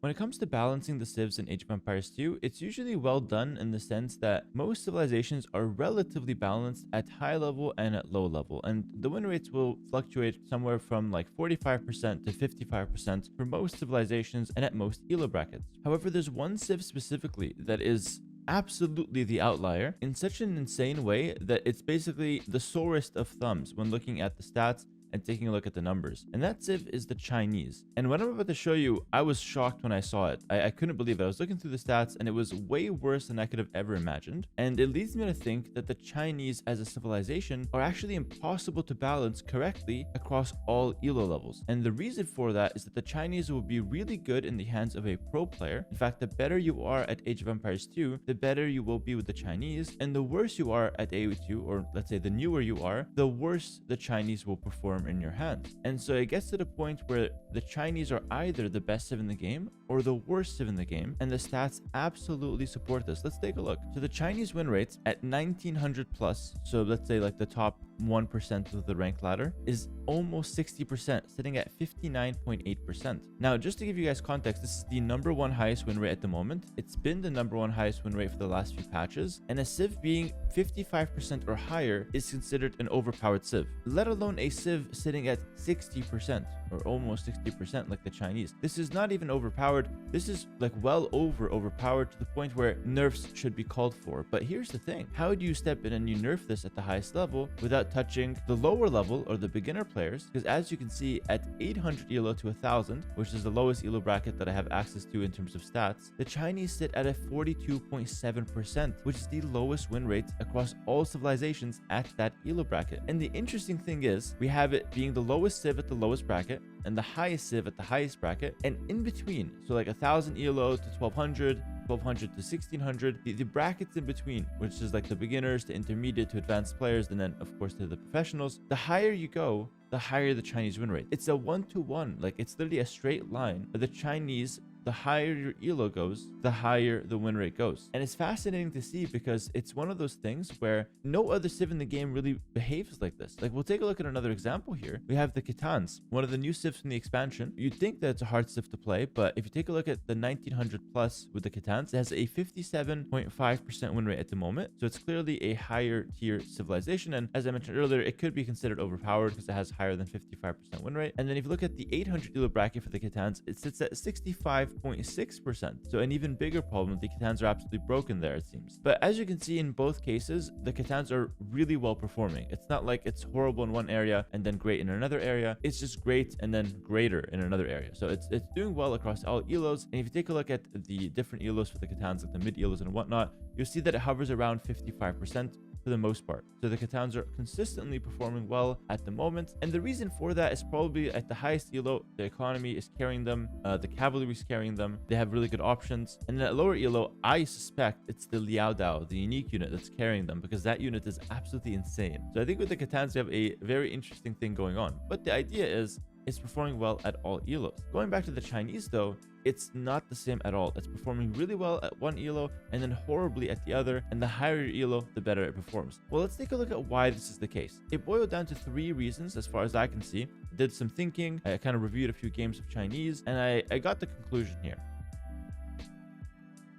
When it comes to balancing the civs in Age of Empires 2, it's usually well done in the sense that most civilizations are relatively balanced at high level and at low level, and the win rates will fluctuate somewhere from like 45% to 55% for most civilizations and at most elo brackets. However, there's one civ specifically that is absolutely the outlier in such an insane way that it's basically the sorest of thumbs when looking at the stats and taking a look at the numbers. And that civ is the Chinese. And what I'm about to show you, I was shocked when I saw it. I couldn't believe it. I was looking through the stats and it was way worse than I could have ever imagined. And it leads me to think that the Chinese as a civilization are actually impossible to balance correctly across all elo levels. And the reason for that is that the Chinese will be really good in the hands of a pro player. In fact, the better you are at Age of Empires 2, the better you will be with the Chinese. And the worse you are at AO2, or let's say the newer you are, the worse the Chinese will perform in your hands. And so it gets to the point where the Chinese are either the best civ in the game or the worst civ in the game, and the stats absolutely support this. Let's take a look. So the Chinese win rates at 1900 plus, so let's say like the top 1% of the rank ladder, is almost 60%, sitting at 59.8%. Now, just to give you guys context, this is the #1 highest win rate at the moment. It's been the #1 highest win rate for the last few patches, and a civ being 55% or higher is considered an overpowered civ, let alone a civ sitting at 60% or almost 60% like the Chinese. This is not even overpowered. This is like well overpowered to the point where nerfs should be called for. But here's the thing. How do you step in and you nerf this at the highest level without touching the lower level or the beginner players? Because as you can see, at 800 elo to 1000, which is the lowest elo bracket that I have access to in terms of stats, the Chinese sit at a 42.7%, which is the lowest win rate across all civilizations at that elo bracket. And the interesting thing is, we have it being the lowest civ at the lowest bracket and the highest civ at the highest bracket, and in between, so like 1000 elo to 1200, 1200 to 1600, the brackets in between, which is like the beginners to intermediate to advanced players, and then of course to the professionals, the higher you go, the higher the Chinese win rate. It's a 1-to-1, like it's literally a straight line. But the Chinese, the higher your elo goes, the higher the win rate goes. And it's fascinating to see because it's one of those things where no other civ in the game really behaves like this. Like, we'll take a look at another example here. We have the Khitans, one of the new civs from the expansion. You'd think that it's a hard civ to play, but if you take a look at the 1900 plus with the Khitans, it has a 57.5% win rate at the moment. So it's clearly a higher tier civilization. And as I mentioned earlier, it could be considered overpowered because it has higher than 55% win rate. And then if you look at the 800 elo bracket for the Khitans, it sits at 65.6%. So an even bigger problem. The Khitans are absolutely broken there, it seems. But as you can see in both cases, the Khitans are really well performing. It's not like it's horrible in one area and then great in another area. It's just great and then greater in another area. So it's doing well across all elos. And if you take a look at the different elos for the Khitans, like the mid elos and whatnot, you'll see that it hovers around 55% for the most part. So the Khitans are consistently performing well at the moment. And the reason for that is probably at the highest elo, the economy is carrying them, the cavalry is carrying them, they have really good options. And at lower elo, I suspect it's the Liao Dao, the unique unit that's carrying them, because that unit is absolutely insane. So I think with the Khitans, we have a very interesting thing going on. But the idea is, it's performing well at all elos. Going back to the Chinese though, it's not the same at all. It's performing really well at one elo and then horribly at the other, and the higher your elo, the better it performs. Well, let's take a look at why this is the case. It boiled down to 3 reasons as far as I can see. I did some thinking, I kind of reviewed a few games of Chinese, and I got the conclusion here.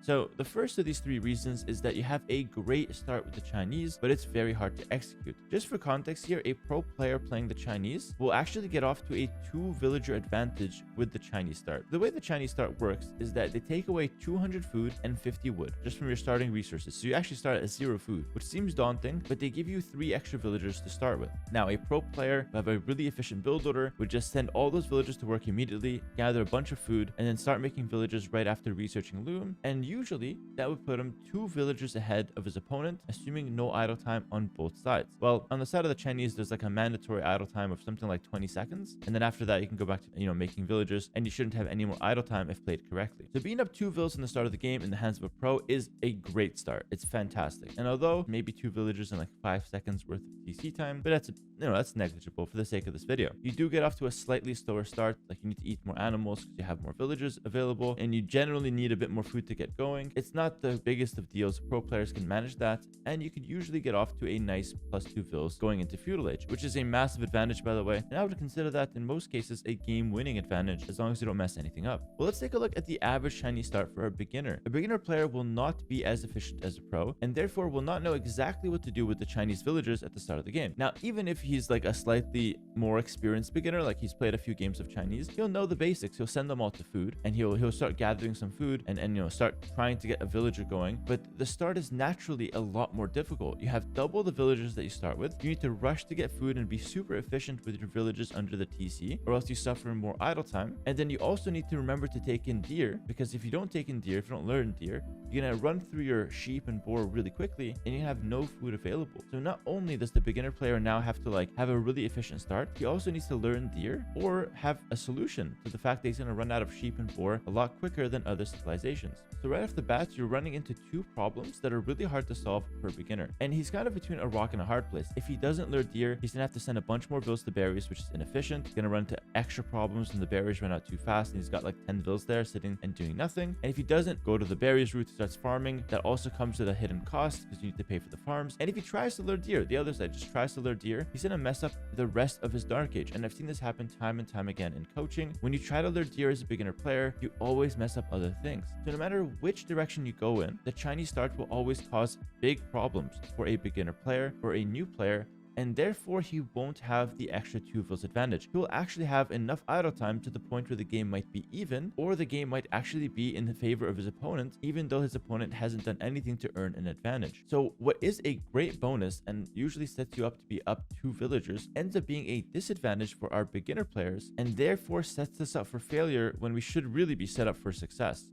So the first of these 3 reasons is that you have a great start with the Chinese, but it's very hard to execute. Just for context here, a pro player playing the Chinese will actually get off to a 2 villager advantage with the Chinese start. The way the Chinese start works is that they take away 200 food and 50 wood just from your starting resources. So you actually start at 0 food, which seems daunting, but they give you 3 extra villagers to start with. Now, a pro player who have a really efficient build order would just send all those villagers to work immediately, gather a bunch of food, and then start making villages right after researching loom. And usually that would put him 2 villagers ahead of his opponent, assuming no idle time on both sides. Well, on the side of the Chinese, there's like a mandatory idle time of something like 20 seconds. And then after that, you can go back to, making villagers, and you shouldn't have any more idle time if played correctly. So being up 2 vills in the start of the game in the hands of a pro is a great start. It's fantastic. And although maybe 2 villagers in like 5 seconds worth of TC time, but that's negligible for the sake of this video. You do get off to a slightly slower start. Like, you need to eat more animals because you have more villagers available, and you generally need a bit more food to get going. going. It's not the biggest of deals. Pro players can manage that, and you could usually get off to a nice +2 vills going into feudal age, which is a massive advantage, by the way, and I would consider that in most cases a game-winning advantage as long as you don't mess anything up. Well, let's take a look at the average Chinese start for a beginner. A beginner player will not be as efficient as a pro, and therefore will not know exactly what to do with the Chinese villagers at the start of the game. Now, even if he's like a slightly more experienced beginner, like he's played a few games of Chinese, he'll know the basics. He'll send them all to food, and he'll start gathering some food and start trying to get a villager going. But the start is naturally a lot more difficult. You have double the villagers that you start with. You need to rush to get food and be super efficient with your villagers under the TC, or else you suffer more idle time. And then you also need to remember to take in deer, because if you don't take in deer, if you don't learn deer, you're gonna run through your sheep and boar really quickly, and you have no food available. So not only does the beginner player now have to like have a really efficient start, he also needs to learn deer or have a solution to the fact that he's gonna run out of sheep and boar a lot quicker than other civilizations. So right off the bat, you're running into two problems that are really hard to solve for a beginner, and he's kind of between a rock and a hard place. If he doesn't learn deer, he's gonna have to send a bunch more vills to berries, which is inefficient. He's gonna run into extra problems when the berries run out too fast, and he's got like 10 vills there sitting and doing nothing. And if he doesn't go to the berries route, starts farming, that also comes with a hidden cost because you need to pay for the farms. And if he tries to lure deer, the other side just tries to lure deer, he's gonna mess up the rest of his dark age. And I've seen this happen time and time again in coaching. When you try to lure deer as a beginner player, you always mess up other things. So no matter which direction you go in, the Chinese start will always cause big problems for a beginner player or a new player, and therefore he won't have the extra 2 vills advantage. He will actually have enough idle time to the point where the game might be even, or the game might actually be in the favor of his opponent, even though his opponent hasn't done anything to earn an advantage. So what is a great bonus and usually sets you up to be up 2 villagers ends up being a disadvantage for our beginner players, and therefore sets us up for failure when we should really be set up for success.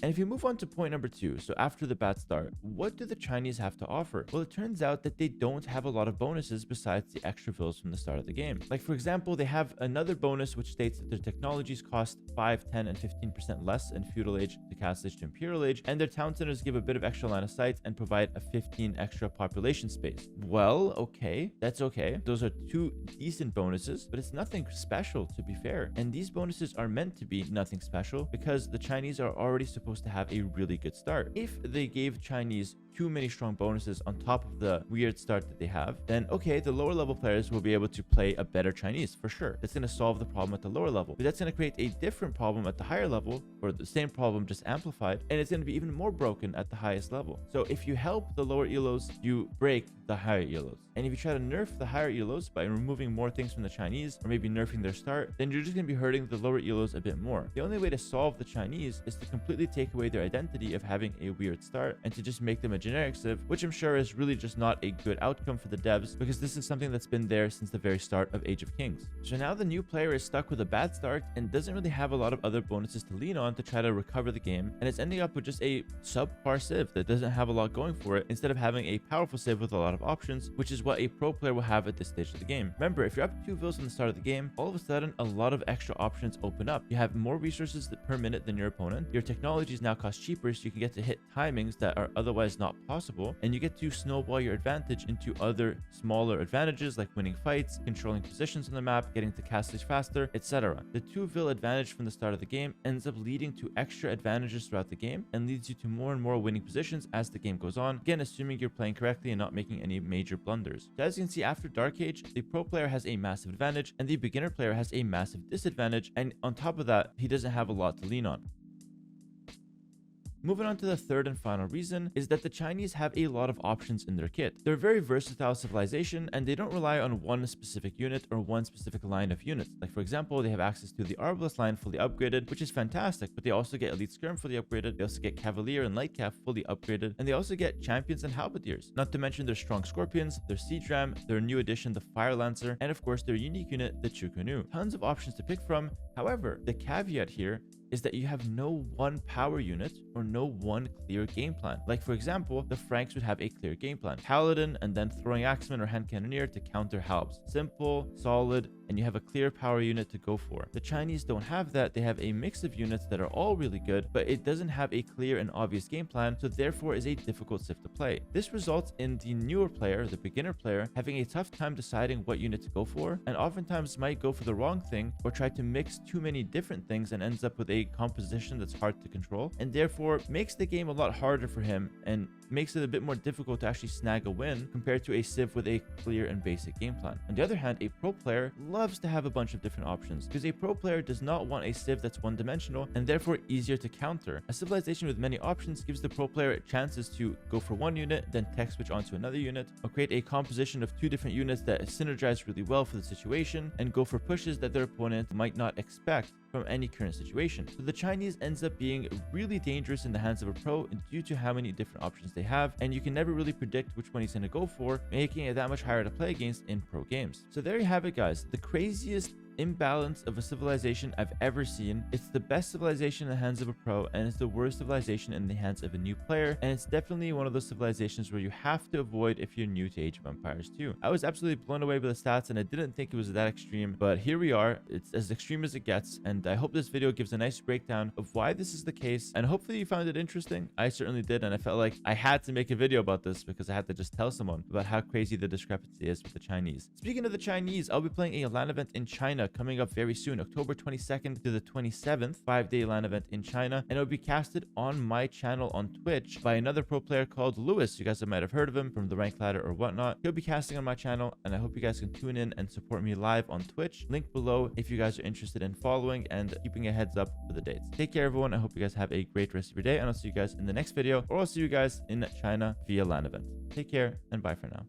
And if you move on to point number 2, so after the bad start, what do the Chinese have to offer? Well, it turns out that they don't have a lot of bonuses besides the extra vills from the start of the game. Like, for example, they have another bonus which states that their technologies cost 5, 10, and 15% less in feudal age to castle age to imperial age, and their town centers give a bit of extra line of sight and provide a 15 extra population space. Well, okay, that's okay. Those are 2 decent bonuses, but it's nothing special, to be fair. And these bonuses are meant to be nothing special because the Chinese are already supposed to have a really good start. If they gave Chinese too many strong bonuses on top of the weird start that they have, then okay, the lower level players will be able to play a better Chinese for sure. That's going to solve the problem at the lower level, but that's going to create a different problem at the higher level, or the same problem just amplified, and it's going to be even more broken at the highest level. So if you help the lower elos, you break the higher elos. And if you try to nerf the higher elos by removing more things from the Chinese, or maybe nerfing their start, then you're just going to be hurting the lower elos a bit more. The only way to solve the Chinese is to completely take away their identity of having a weird start and to just make them a generic civ, which I'm sure is really just not a good outcome for the devs, because this is something that's been there since the very start of Age of Kings. So now the new player is stuck with a bad start and doesn't really have a lot of other bonuses to lean on to try to recover the game, and it's ending up with just a subpar civ that doesn't have a lot going for it, instead of having a powerful civ with a lot of options, which is what a pro player will have at this stage of the game. Remember, if you're up 2 vills in the start of the game, all of a sudden a lot of extra options open up. You have more resources per minute than your opponent. Your technologies now cost cheaper, so you can get to hit timings that are otherwise not possible, and you get to snowball your advantage into other smaller advantages like winning fights, controlling positions on the map, getting to castle faster, etc. The 2 vill advantage from the start of the game ends up leading to extra advantages throughout the game and leads you to more and more winning positions as the game goes on, again assuming you're playing correctly and not making any major blunders. So as you can see, after Dark Age, the pro player has a massive advantage and the beginner player has a massive disadvantage, and on top of that, he doesn't have a lot to lean on. Moving on to the third and final reason is that the Chinese have a lot of options in their kit. They're a very versatile civilization, and they don't rely on one specific unit or one specific line of units. Like, for example, they have access to the Arbalest line fully upgraded, which is fantastic, but they also get Elite Skirm fully upgraded, they also get Cavalier and Light Cav fully upgraded, and they also get Champions and Halberdiers. Not to mention their strong Scorpions, their Siege Ram, their new addition, the Fire Lancer, and of course their unique unit, the Chukunu. Tons of options to pick from. However, the caveat here is that you have no one power unit or no one clear game plan. Like, for example, the Franks would have a clear game plan: Paladin and then throwing Axeman or Hand Cannoneer to counter Halbs. Simple, solid, and you have a clear power unit to go for. The Chinese don't have that. They have a mix of units that are all really good, but it doesn't have a clear and obvious game plan, so therefore is a difficult civ to play. This results in the newer player, the beginner player, having a tough time deciding what unit to go for, and oftentimes might go for the wrong thing or try to mix too many different things and ends up with a composition that's hard to control, and therefore makes the game a lot harder for him and makes it a bit more difficult to actually snag a win compared to a civ with a clear and basic game plan. On the other hand, a pro player loves to have a bunch of different options because a pro player does not want a civ that's one-dimensional and therefore easier to counter. A civilization with many options gives the pro player chances to go for one unit, then tech switch onto another unit, or create a composition of two different units that synergize really well for the situation, and go for pushes that their opponent might not expect from any current situation. So the Chinese ends up being really dangerous in the hands of a pro due to how many different options they have, and you can never really predict which one he's going to go for, making it that much harder to play against in pro games. So there you have it, guys. The craziest imbalance of a civilization I've ever seen. It's the best civilization in the hands of a pro, and it's the worst civilization in the hands of a new player, and it's definitely one of those civilizations where you have to avoid if you're new to Age of Empires 2. I was absolutely blown away by the stats, and I didn't think it was that extreme, but here we are. It's as extreme as it gets, and I hope this video gives a nice breakdown of why this is the case, and hopefully you found it interesting. I certainly did, and I felt like I had to make a video about this because I had to just tell someone about how crazy the discrepancy is with the Chinese. Speaking of the Chinese, I'll be playing a LAN event in China coming up very soon, October 22nd to the 27th, 5-day LAN event in China, and it'll be casted on my channel on Twitch by another pro player called Lewis. You guys might have heard of him from the rank ladder or whatnot. He'll be casting on my channel, and I hope you guys can tune in and support me live on Twitch. Link below if you guys are interested in following and keeping a heads up for the dates. Take care, everyone. I hope you guys have a great rest of your day, and I'll see you guys in the next video, or I'll see you guys in China via LAN event. Take care, and bye for now.